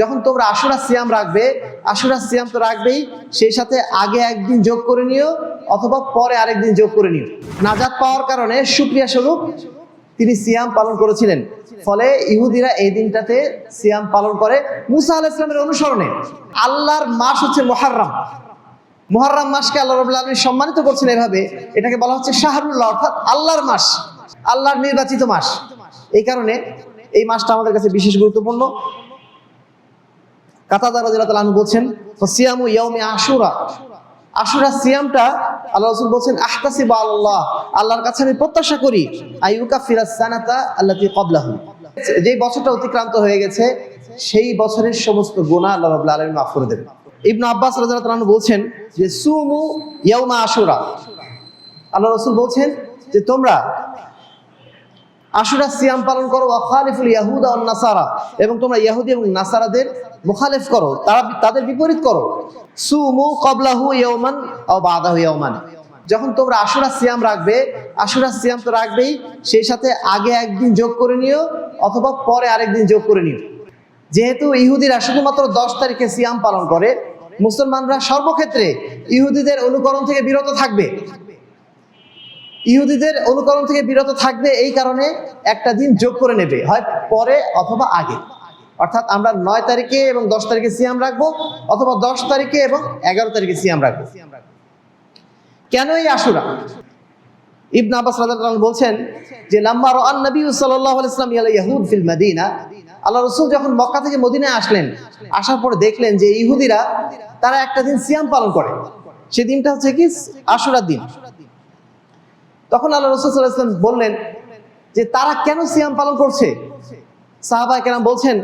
যখন তোমরা আশুরা সিয়াম রাখবে, আশুরা সিয়াম তো রাখবেই, সেই সাথে আগে একদিন যোগ করে নিও অথবা পরে আরেকদিন যোগ করে নিও। নাজাত পাওয়ার কারণে শুকরিয়া স্বরূপ তিনি সিয়াম পালন করেছিলেন। ফলে ইহুদিরা এই দিনটাতে সিয়াম পালন করে মুসা আলাইহিস সালামের অনুসরণে। আল্লাহর মাস হচ্ছে মুহররম। মুহররম মাসকে আল্লাহ রাব্বুল আলামিন সম্মানিত করছেন এভাবে, এটাকে বলা হচ্ছে শাহরুল্লাহ, অর্থাৎ আল্লাহর মাস, আল্লাহর নির্বাচিত মাস। এই কারণে এই মাসটা আমাদের কাছে বিশেষ গুরুত্বপূর্ণ। কাতাদা রাদিয়াল্লাহু তাআলা আনহু বলছেন, সিয়ামু ইয়াউমি আশুরা, আশুরা সিয়ামটা আল্লাহ রাসূল বলছেন আহতাসিবু আলাল্লাহ, আল্লাহর কাছে আমি প্রত্যাশা করি আইয়ুকাফিরাস সানাতা আল্লাতী ক্বাবলাহু, যেই বছরটা অতিক্রান্ত হয়ে গেছে সেই বছরের সমস্ত গুনাহ আল্লাহ রাব্বুল আলামিন মাফ করে দেবেন। ইবনে আব্বাস রাদিয়াল্লাহু তাআলা আনহু বলছেন যে সুমু ইয়াউমা আশুরা, আল্লাহ রাসূল বলছেন যে তোমরা আশুরা সিয়াম পালন করো, ওয়াখালিফুল ইয়াহুদা ওয়ান নাসারা, এবং তোমরা ইহুদি এবং নাসারাদের মুখালিফ করো, তাদের বিপরীত করো। সুমু ক্বাবলাহু ইয়াওমান আও বাদাহু ইয়াওমান, যখন তোমরা আশুরা সিয়াম রাখবে, আশুরা সিয়াম তো রাখবেই, সেই সাথে আগে একদিন যোগ করে নিও অথবা পরে আরেকদিন যোগ করে নিও। যেহেতু ইহুদিরা শুধুমাত্র 10 তারিখে সিয়াম পালন করে, মুসলমানরা সর্বক্ষেত্রে ইহুদিদের অনুকরণ থেকে বিরত থাকবে। ইহুদিদের অনুকরণ থেকে বিরত থাকবে, এই কারণে একটা দিন যোগ করে নেবে, হয় পরে অথবা আগে। অর্থাৎ আমরা 9 তারিখে এবং 10 তারিখে সিয়াম রাখবো, অথবা 10 তারিখে এবং 11 তারিখে সিয়াম রাখবো। কেন এই আশুরা? ইবনে আব্বাস রাদিয়াল্লাহু আনহু বলছেন যে লাম্মা রাআন নবী সাল্লাল্লাহু আলাইহি ওয়াসাল্লাম ইয়াল ইয়াহুদ ফিল মদিনা, আল্লাহ রাসূল যখন মক্কা থেকে মদিনায় আসলেন, আসার পরে দেখলেন যে ইহুদিরা তারা একটা দিন সিয়াম পালন করে, সেই দিনটা হচ্ছে কি আশুরার দিন। তখন আল্লাহ রাসূল সাল্লাল্লাহু আলাইহি ওয়াসাল্লাম বললেন যে তারা কেন সিয়াম পালন করছে? সাহাবায়ে কেরাম বলছেন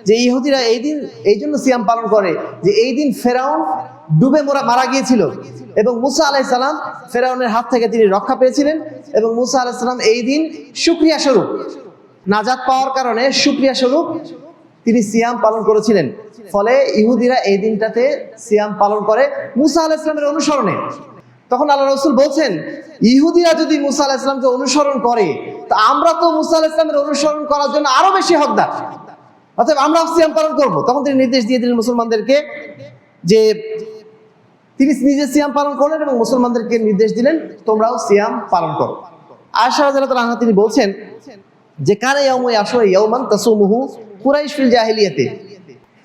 যে ইহুদিরা এই দিন এই জন্য সিয়াম পালন করে যে এই দিন ফেরাউন ডুবে মারা গিয়েছিল এবং মুসা আলাইহিস সালাম ফেরাউনের হাত থেকে তিনি রক্ষা পেয়েছিলেন, এবং মুসা আলাইহিস সালাম এই দিন শুকরিয়া স্বরূপ, নাজাত পাওয়ার কারণে শুকরিয়া স্বরূপ তিনি সিয়াম পালন করেছিলেন। ফলে ইহুদিরা এই দিনটাতে সিয়াম পালন করে মুসা আলাইহিস সালামের অনুসরণে। তখন আল্লাহ রাসূল বলছেন ইহুদিরা যদি মুসা আলাইহিস সালামকে অনুসরণ করে, তা আমরা তো মুসা আলাইহিস সালামের অনুসরণ করার জন্য আরো বেশি হকদার, অতএব আমরাও সিয়াম পালন করব। তখন তিনি নির্দেশ দিয়ে দিলেন মুসলমানদেরকে, যে তিনি নিজে সিয়াম পালন করলেন এবং মুসলমানদেরকে নির্দেশ দিলেন তোমরাও সিয়াম পালন করো। আয়েশা রাদিয়াল্লাহু তাআলা আনহা তিনি বলছেন যে কানা ইয়াউমু আশুরা ইয়াওমান তাসুমুহু কুরাইশ ফিল জাহিলিয়াতে,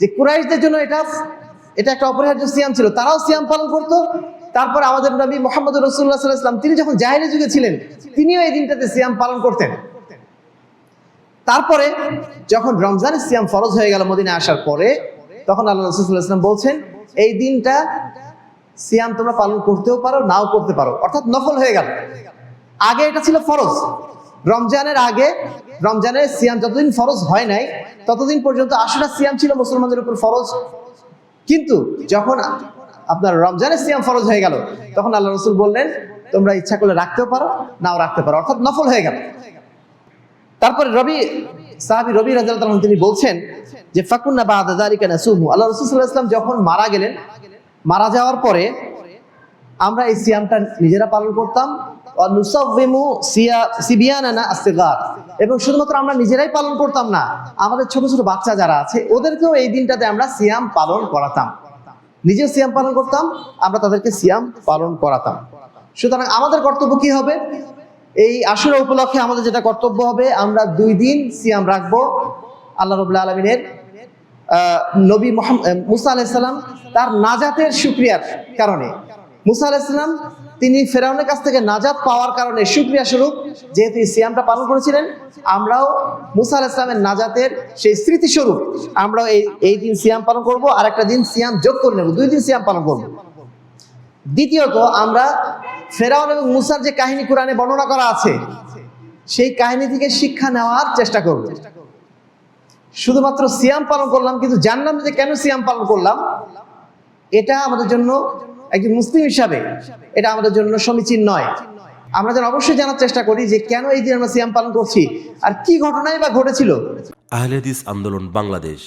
যে কুরাইশদের জন্য এটা একটা অপরিহার্য সিয়াম ছিল, তারাও সিয়াম পালন করত। তারপর আমাদের নবী মুহাম্মদ রাসূলুল্লাহ সাল্লাল্লাহু আলাইহি ওয়াসাল্লাম তিনি যখন জাহেলি যুগে ছিলেন, তিনিও এই দিনটাতে সিয়াম পালন করতেন। তারপরে যখন রমজানের সিয়াম ফরজ হয়ে গেল মদিনায় আসার পরে, তখন আল্লাহ রাসূল সাল্লাল্লাহু আলাইহি ওয়াসাল্লাম বলছেন এই দিনটা সিয়াম তোমরা পালন করতেও পারো, নাও করতে পারো, অর্থাৎ নফল হয়ে গেল। আগে এটা ছিল ফরজ, রমজানের আগে, রমজানের সিয়াম যতদিন ফরজ হয় নাই ততদিন পর্যন্ত আশুরা সিয়াম ছিল মুসলমানদের উপর ফরজ। কিন্তু যখন আপনার রমজানের সিয়াম ফরজ হয়ে গেল, তখন আল্লাহ রাসূল বললেন তোমরা ইচ্ছা করলে রাখতেও পারো, নাও রাখতে পারো, অর্থাৎ নফল হয়ে গেল। তারপরে সাহাবী রবি রাদিয়াল্লাহু আনহু তিনি বলছেন যে ফাকুন্না বা'দা যালিকা নাসুমু, আল্লাহ রাসূল সাল্লাল্লাহু আলাইহি ওয়াসাল্লাম যখন মারা গেলেন, মারা যাওয়ার পরে আমরা এই সিয়ামটা নিজেরা পালন করতাম, ওয়া নুসাওয়িমু সিবিয়ানানা আসগর, এবং শুধুমাত্র আমরা নিজেরাই পালন করতাম না, আমাদের ছোট ছোট বাচ্চা যারা আছে ওদেরকেও এই দিনটাতে আমরা সিয়াম পালন করাতাম। নিজেও সিয়াম পালন করতাম, আমরা তাদেরকে সিয়াম পালন করাতাম। সুতরাং আমাদের কর্তব্য কি হবে? এই আশুরা উপলক্ষে আমাদের যেটা কর্তব্য হবে, আমরা 2 দিন সিয়াম রাখবো। আল্লাহ রাব্বুল আলামিনের নবী মুসা আলাইহিস সালাম তার নাজাতের শুকরিয়ার কারণে, মুসা আলাইহিস সালাম তিনি ফেরাউনের কাছ থেকে নাজাত পাওয়ার কারণে শুকরিয়া স্বরূপ যেহেতু এই সিয়ামটা পালন করেছিলেন, আমরাও মুসা আলাইহিস সালামের নাজাতের সেই স্মৃতি স্বরূপ আমরাও এই দিন সিয়াম পালন করব, আর একটা দিন সিয়াম যোগ করে নেব, 2 দিন সিয়াম পালন করব। দ্বিতীয়ত, আমরা ফেরাউন এবং মুসার যে কাহিনী কোরআনে বর্ণনা করা আছে, সেই কাহিনী থেকে শিক্ষা নেওয়ার চেষ্টা করব। শুধুমাত্র সিয়াম পালন করলাম কিন্তু জানলাম যে কেন সিয়াম পালন করলাম, এটা আমাদের জন্য একজন মুসলিম হিসাবে এটা আমাদের জন্য সমীচীন নয়। আমরা যেন অবশ্যই জানার চেষ্টা করি যে কেন এই দিন আমরা সিয়াম পালন করছি আর কি ঘটনাই বা ঘটেছিল। আহলে হাদিস আন্দোলন বাংলাদেশ।